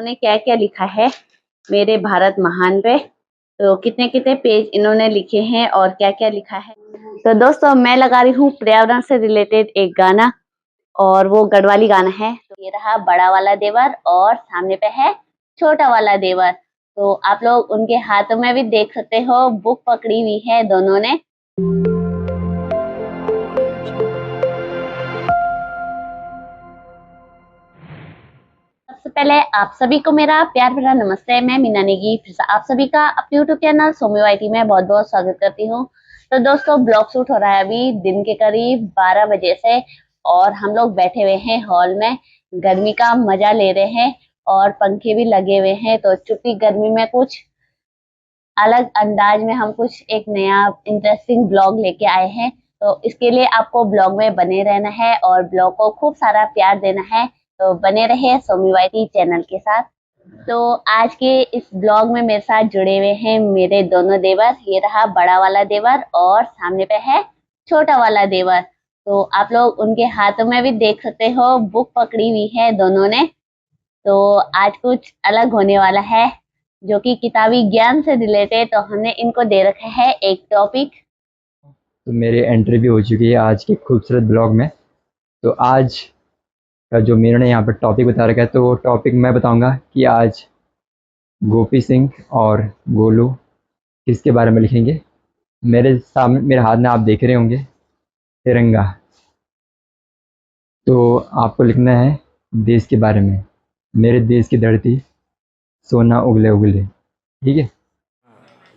इन्होंने क्या क्या लिखा है मेरे भारत महान पे। तो कितने कितने पेज इन्होंने लिखे हैं और क्या क्या लिखा है। तो दोस्तों मैं लगा रही हूँ पर्यावरण से रिलेटेड एक गाना, और वो गढ़वाली गाना है। तो ये रहा बड़ा वाला देवर और सामने पे है छोटा वाला देवर। तो आप लोग उनके हाथों में भी देख सकते हो, बुक पकड़ी हुई है दोनों ने। सबसे पहले आप सभी को मेरा प्यार भरा नमस्ते। मैं मीना नेगी फिर से आप सभी का अपने यूट्यूब चैनल सोमी वाईटी में बहुत बहुत स्वागत करती हूँ। तो दोस्तों ब्लॉग शूट हो रहा है अभी दिन के करीब 12 बजे से, और हम लोग बैठे हुए हैं हॉल में, गर्मी का मजा ले रहे हैं और पंखे भी लगे हुए हैं। तो चूंकि गर्मी में कुछ अलग अंदाज में हम कुछ एक नया इंटरेस्टिंग ब्लॉग लेके आए हैं। तो इसके लिए आपको ब्लॉग में बने रहना है और ब्लॉग को खूब सारा प्यार देना है। तो बने रहे सोमी वाईटी चैनल के साथ। तो आज के इस ब्लॉग में मेरे साथ जुड़े हुए हैं मेरे दोनों देवर। ये रहा बड़ा वाला देवर और सामने पे है छोटा वाला देवर। तो आप लोग उनके हाथों में भी देख सकते हो, बुक पकड़ी हुई है दोनों ने। तो आज कुछ अलग होने वाला है जो कि किताबी ज्ञान से रिलेटेड। तो हमने इनको दे रखा है एक टॉपिक। तो मेरी एंट्री भी हो चुकी है आज के खूबसूरत ब्लॉग में। तो आज का जो मीनू ने यहाँ पर टॉपिक बता रखा है, तो वो टॉपिक मैं बताऊंगा कि आज गोपी सिंह और गोलू किसके बारे में लिखेंगे। मेरे सामने मेरे हाथ में आप देख रहे होंगे तिरंगा। तो आपको लिखना है देश के बारे में, मेरे देश की धरती सोना उगले उगले। ठीक है,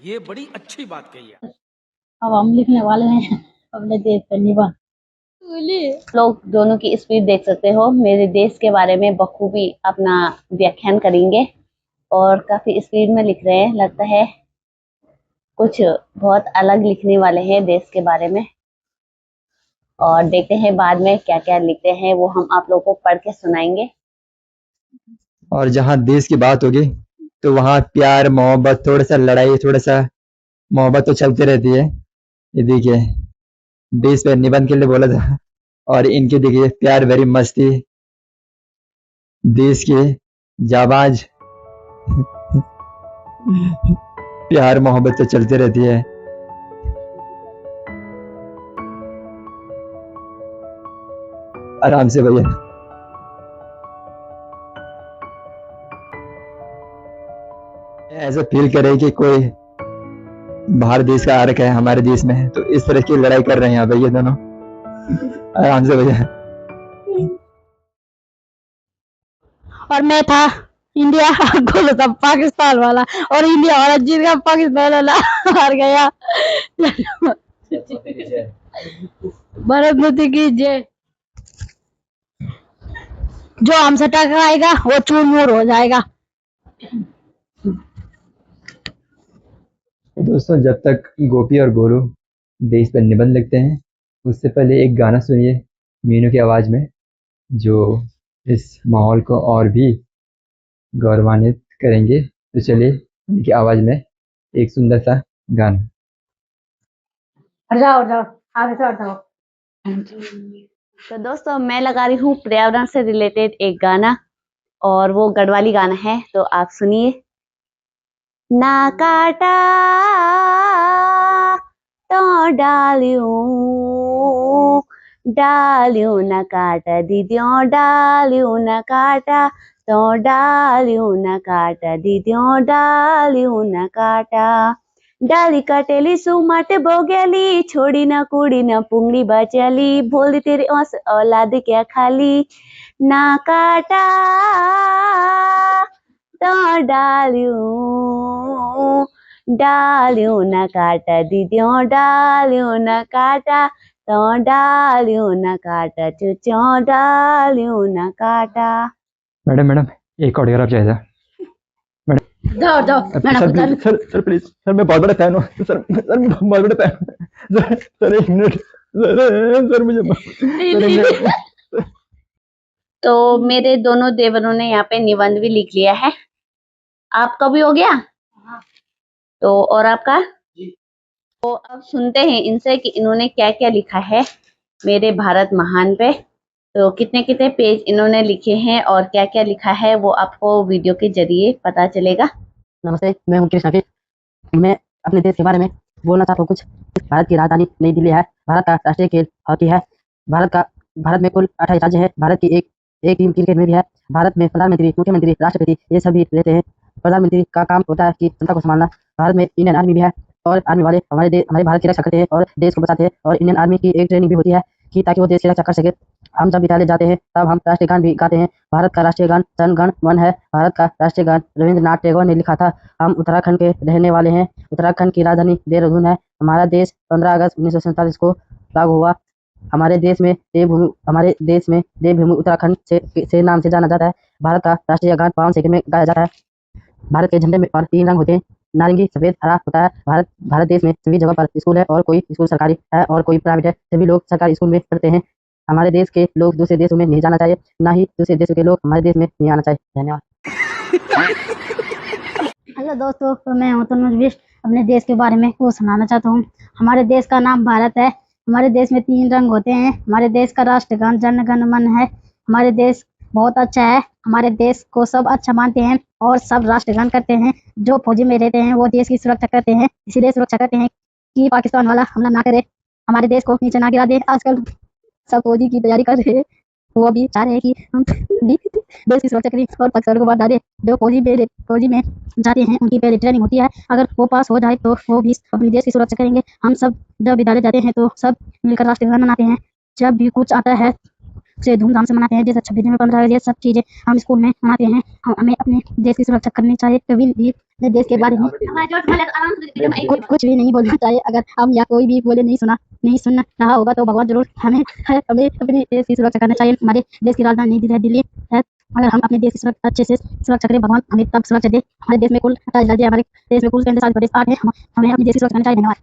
ये बड़ी अच्छी बात कही है। अब हम लिखने वाले हैं अपने देश का निबंध। लोग दोनों की स्पीड देख सकते हो, मेरे देश के बारे में बखूबी अपना व्याख्यान करेंगे और काफी स्पीड में लिख रहे हैं। लगता है कुछ बहुत अलग लिखने वाले हैं देश के बारे में, और देखते हैं बाद में क्या क्या लिखते हैं, वो हम आप लोगों को पढ़ के सुनाएंगे। और जहाँ देश की बात होगी तो वहाँ प्यार मोहब्बत, थोड़ा सा लड़ाई, थोड़ा सा मोहब्बत तो चलती रहती है। ये देखिए देश पे निबंध के लिए बोला था, और इनके देखिए प्यार भरी मस्ती, देश के जाबाज प्यार मोहब्बत तो चलती रहती है। आराम से भैया। ऐसा फील करे कि कोई बाहर देश का आ रखा है हमारे देश में, तो इस तरह की लड़ाई कर रहे हैं यहाँ पे ये दोनों। आराम से भैया। और मैं था इंडिया गोलू था पाकिस्तान वाला, और इंडिया वाला जीत गया, पाकिस्तान वाला हार गया। भारत माता की जय। जो हमसे टकराएगा वो चूर मूर हो जाएगा। दोस्तों जब तक गोपी और गोलू देश पर निबंध लिखते हैं, उससे पहले एक गाना सुनिए मीनू की आवाज में, जो इस माहौल को और भी गौरवान्वित करेंगे। तो चलिए उनकी आवाज में एक सुंदर सा गाना। जाओ जाओ आगे से जाओ। तो दोस्तों मैं लगा रही हूँ पर्यावरण से रिलेटेड एक गाना, और वो गढ़वाली गाना है। तो आप सुनिए। ना काटा तो डालियूं, डालियूं न काटा दीदियों, डालियूं न काटा तो डालियूं न काटा दीदियों, डालियूं न काटा। डाली कटेली सुमाटे बोगेली, छोड़ी न कुड़ी न पुंगली बचली, बोली तेरी औस औलाद क्या खाली। ना काटा तो डालियूं, डालियूं न काटा दीदियों, डालियूं न काटा तो डालियूं न काटा चुचों, डालियूं न काटा। मैडम मैडम एक ऑडियोग्राफ चाहिए था। जाओ जाओ sir please, sir please, sir मैं बहुत बड़ा फैन हूँ सर, सर मैं बहुत बड़ा फैन हूँ सर, सर एक मिनट सर मुझे तो मेरे दोनों देवरों ने यहाँ पे निबंध भी लिख लिया है। आपका भी हो गया? तो और आपका? तो अब सुनते हैं इनसे कि इन्होंने क्या क्या लिखा है मेरे भारत महान पे। तो कितने कितने पेज इन्होंने लिखे हैं और क्या क्या लिखा है वो आपको वीडियो के जरिए पता चलेगा। नमस्ते, मैं हूँ कृष्णा फिर। मैं अपने देश के बारे में बोलना चाहता हूँ कुछ। भारत की राजधानी नई दिल्ली है। भारत का राष्ट्रीय खेल हॉकी है। भारत में कुल 28 राज्य है। भारत की एक टीम क्रिकेट में भी है। भारत में प्रधानमंत्री, मुख्यमंत्री, राष्ट्रपति ये सभी रहते हैं। प्रधानमंत्री का काम होता है कि जनता को संभालना। भारत में इंडियन आर्मी भी है और आर्मी वाले हमारे भारत की रक्षा करते हैं और देश को बचाते हैं। और इंडियन आर्मी की एक ट्रेनिंग भी होती है कि ताकि वो देश की रक्षा कर सके। हम जब विद्यालय जाते हैं तब हम राष्ट्रीय गान भी गाते हैं। भारत का राष्ट्रीय गान जन गण मन है। भारत का राष्ट्रीय गान रविंद्रनाथ टैगोर ने लिखा था। हम उत्तराखंड के रहने वाले हैं। उत्तराखंड की राजधानी देहरादून है। हमारा देश 15 अगस्त 1947 को लागू हुआ। हमारे देश में देवभूमि उत्तराखंड से नाम से जाना जाता है। भारत का राष्ट्रीय गान 5 सेकंड में गाया जाता है। भारत के झंडे में और 3 रंग होते हैं, नारंगी, सफेद, हरा होता है। भारत देश में सभी जगह पर स्कूल है और कोई स्कूल सरकारी है और कोई प्राइवेट है। सभी लोग सरकारी स्कूल में पढ़ते हैं। हमारे देश के लोग दूसरे देशों में नहीं जाना चाहिए, ना ही दूसरे देशों के लोग हमारे देश में नहीं आना चाहिए। धन्यवाद। हेलो दोस्तों, तो मैं हूँ तनुज बिष्ट। अपने देश के बारे में वो सुनाना चाहता हूँ। हमारे देश का नाम भारत है। हमारे देश में 3 रंग होते हैं। हमारे देश का राष्ट्रगान जन गण मन है। हमारे देश बहुत अच्छा है। हमारे देश को सब अच्छा मानते हैं और सब राष्ट्रगान करते हैं। जो फौजी में रहते हैं वो देश की सुरक्षा करते हैं, इसीलिए सुरक्षा करते हैं कि पाकिस्तान वाला हमला ना करे, हमारे देश को नीचे ना गिरा दे। आजकल सब फौजी की तैयारी कर रहे हैं। वो भी चाह रहे हैं कि हम भी देश की सुरक्षा करें और पाकिस्तान को बात डालें। जो फौजी में जाते हैं उनकी पहले ट्रेनिंग होती है। अगर वो पास हो जाए तो वो भी अपने देश की सुरक्षा करेंगे। हम सब जब विद्यालय जाते हैं तो सब मिलकर राष्ट्रगान मनाते हैं। जब भी कुछ आता है उसे धूमधाम से मनाते हैं, जैसे 26 जनवरी, 15 अगस्त, ये सब चीजें हम स्कूल में मनाते हैं। हमें अपने देश की सुरक्षा करनी चाहिए। कभी भी अपने देश के बारे में कुछ भी नहीं बोलना चाहिए। अगर हम या कोई भी बोले नहीं सुन रहा होगा तो भगवान जरूर हमें अपने देश की सुरक्षा करना चाहिए। हमारे देश की राजधानी नई दिल्ली है। अगर हम अपने देश की सुरक्षा अच्छे से सुरक्षा करें, भगवान हमें तब सुरक्षा दे। हमारे देश में कुल 28 राज्य है। हमारे देश में कुल केंद्र शासित प्रदेश 8 है। हमें अपने देश की सुरक्षा करनी चाहिए। धन्यवाद।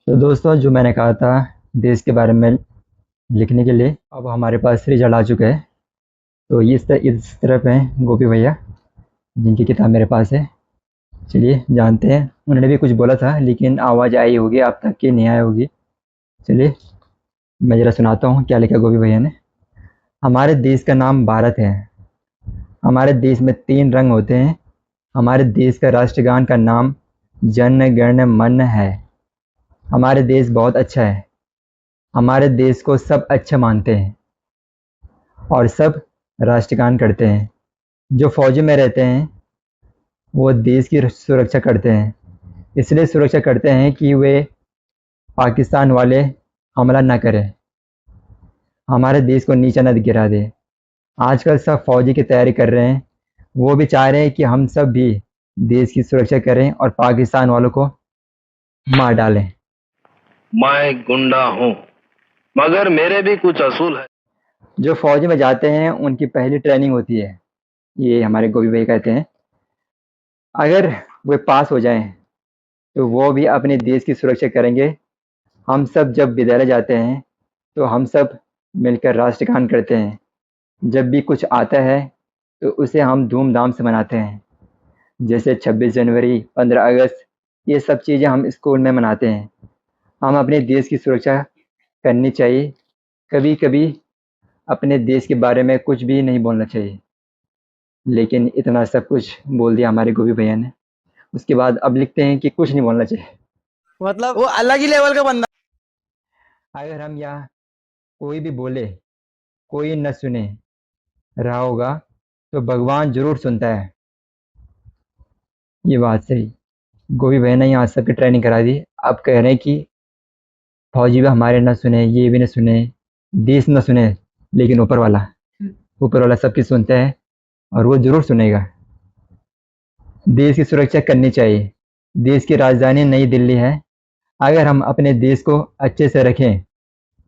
तो दोस्तों, जो मैंने कहा था देश के बारे में लिखने के लिए, अब हमारे पास रिजल्ट आ चुका है। तो इस तरफ हैं गोपी भैया, जिनकी किताब मेरे पास है। चलिए जानते हैं। उन्होंने भी कुछ बोला था लेकिन आवाज़ आई होगी आप तक कि नहीं आई होगी। चलिए मैं ज़रा सुनाता हूँ क्या लिखा गोपी भैया ने। हमारे देश का नाम भारत है। हमारे देश में 3 रंग होते हैं। हमारे देश का राष्ट्रगान का नाम जन गण मन है। हमारे देश बहुत अच्छा है। हमारे देश को सब अच्छा मानते हैं और सब राष्ट्रगान करते हैं। जो फौज में रहते हैं वो देश की सुरक्षा करते हैं, इसलिए सुरक्षा करते हैं कि वे पाकिस्तान वाले हमला न करें, हमारे देश को नीचा न गिरा दे। आजकल सब फौजी की तैयारी कर रहे हैं। वो भी चाह रहे हैं कि हम सब भी देश की सुरक्षा करें और पाकिस्तान वालों को मार डालें। मैं गुंडा हूँ मगर मेरे भी कुछ असूल है। जो फौज में जाते हैं उनकी पहली ट्रेनिंग होती है, ये हमारे गोभी भाई कहते हैं। अगर वे पास हो जाएं तो वो भी अपने देश की सुरक्षा करेंगे। हम सब जब विद्यालय जाते हैं तो हम सब मिलकर राष्ट्रगान करते हैं। जब भी कुछ आता है तो उसे हम धूमधाम से मनाते हैं, जैसे 26 जनवरी, 15 अगस्त, ये सब चीज़ें हम स्कूल में मनाते हैं। हम अपने देश की सुरक्षा करनी चाहिए। कभी कभी अपने देश के बारे में कुछ भी नहीं बोलना चाहिए, लेकिन इतना सब कुछ बोल दिया हमारे गोभी भैया ने। उसके बाद अब लिखते हैं कि कुछ नहीं बोलना चाहिए। मतलब वो अलग ही लेवल का बंदा। अगर हम यहाँ कोई भी बोले कोई न सुने रहा होगा तो भगवान जरूर सुनता है। ये बात सही। गोभी भैया ने यहाँ सबकी ट्रेनिंग करा दी। अब कह रहे हैं कि फौजी भी हमारे न सुने, ये भी न सुने, देश न सुने, लेकिन ऊपर वाला सबकी सुनता है और वो जरूर सुनेगा। देश की सुरक्षा करनी चाहिए। देश की राजधानी नई दिल्ली है। अगर हम अपने देश को अच्छे से रखें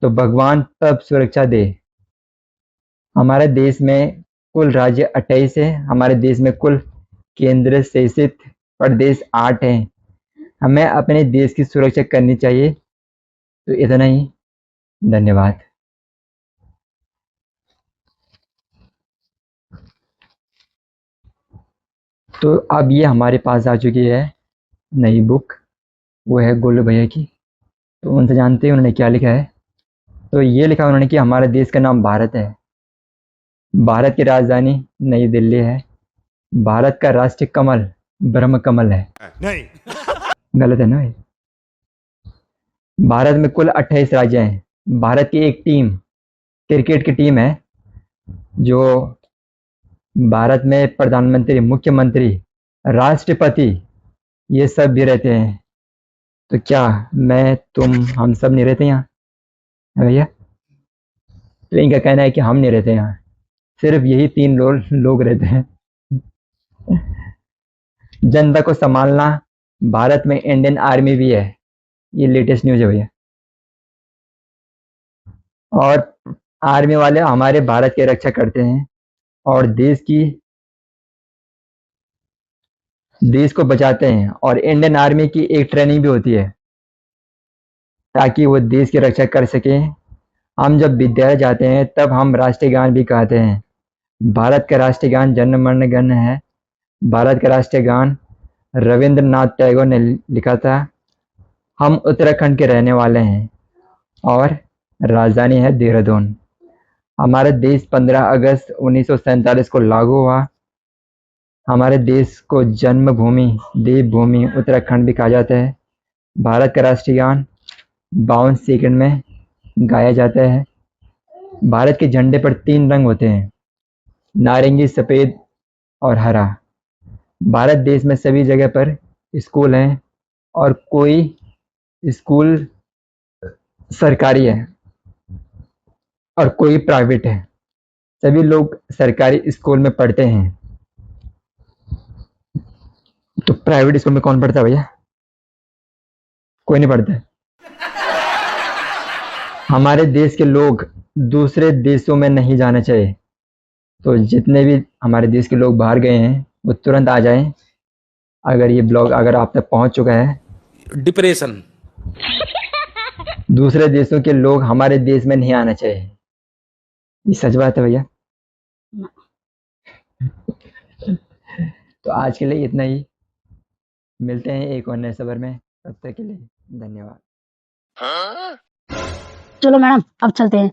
तो भगवान तब सुरक्षा दे। हमारे देश में कुल राज्य 28 है। हमारे देश में कुल केंद्र शासित प्रदेश 8 हैं। हमें अपने देश की सुरक्षा करनी चाहिए। तो इतना ही, धन्यवाद। तो अब ये हमारे पास आ चुकी है नई बुक, वो है गोलू भैया की। तो उनसे जानते हैं उन्होंने क्या लिखा है। तो ये लिखा उन्होंने कि हमारे देश का नाम भारत है, भारत की राजधानी नई दिल्ली है, भारत का राष्ट्रीय कमल ब्रह्म कमल है। नहीं। गलत है ना भाई? भारत में कुल 28 राज्य हैं। भारत की एक टीम, क्रिकेट की टीम है, जो भारत में प्रधानमंत्री, मुख्यमंत्री, राष्ट्रपति ये सब भी रहते हैं। तो क्या मैं, तुम, हम सब नहीं रहते यहाँ है भैया? तो इनका कहना है कि हम नहीं रहते यहाँ, सिर्फ यही 3 लोग रहते हैं। जनता को संभालना भारत में इंडियन आर्मी भी है, ये लेटेस्ट न्यूज़ है भैया। और आर्मी वाले हमारे भारत की रक्षा करते हैं और देश को बचाते हैं। और इंडियन आर्मी की एक ट्रेनिंग भी होती है ताकि वो देश की रक्षा कर सके। हम जब विद्यालय जाते हैं तब हम राष्ट्रीय गान भी गाते हैं। भारत का राष्ट्रीय गान जन गण मन है। भारत का राष्ट्रीय गान रविंद्रनाथ टैगोर ने लिखा था। हम उत्तराखंड के रहने वाले हैं और राजधानी है देहरादून। हमारा देश 15 अगस्त 1947 को लागू हुआ। हमारे देश को जन्मभूमि, देवभूमि उत्तराखंड भी कहा जाता है। भारत का राष्ट्रीय गान 52 सेकंड में गाया जाता है। भारत के झंडे पर 3 रंग होते हैं, नारंगी, सफ़ेद और हरा। भारत देश में सभी जगह पर स्कूल हैं और कोई स्कूल सरकारी है और कोई प्राइवेट है। सभी लोग सरकारी स्कूल में पढ़ते हैं। तो प्राइवेट स्कूल में कौन पढ़ता है भैया? कोई नहीं पढ़ता है। हमारे देश के लोग दूसरे देशों में नहीं जाना चाहिए। तो जितने भी हमारे देश के लोग बाहर गए हैं वो तुरंत आ जाएं। अगर ये ब्लॉग अगर आप तक पहुंच चुका है, डिप्रेशन। दूसरे देशों के लोग हमारे देश में नहीं आना चाहिए। ये सच बात है भैया। तो आज के लिए इतना ही। मिलते हैं एक और नए सफर में, तब तक के लिए धन्यवाद। चलो मैडम अब चलते हैं।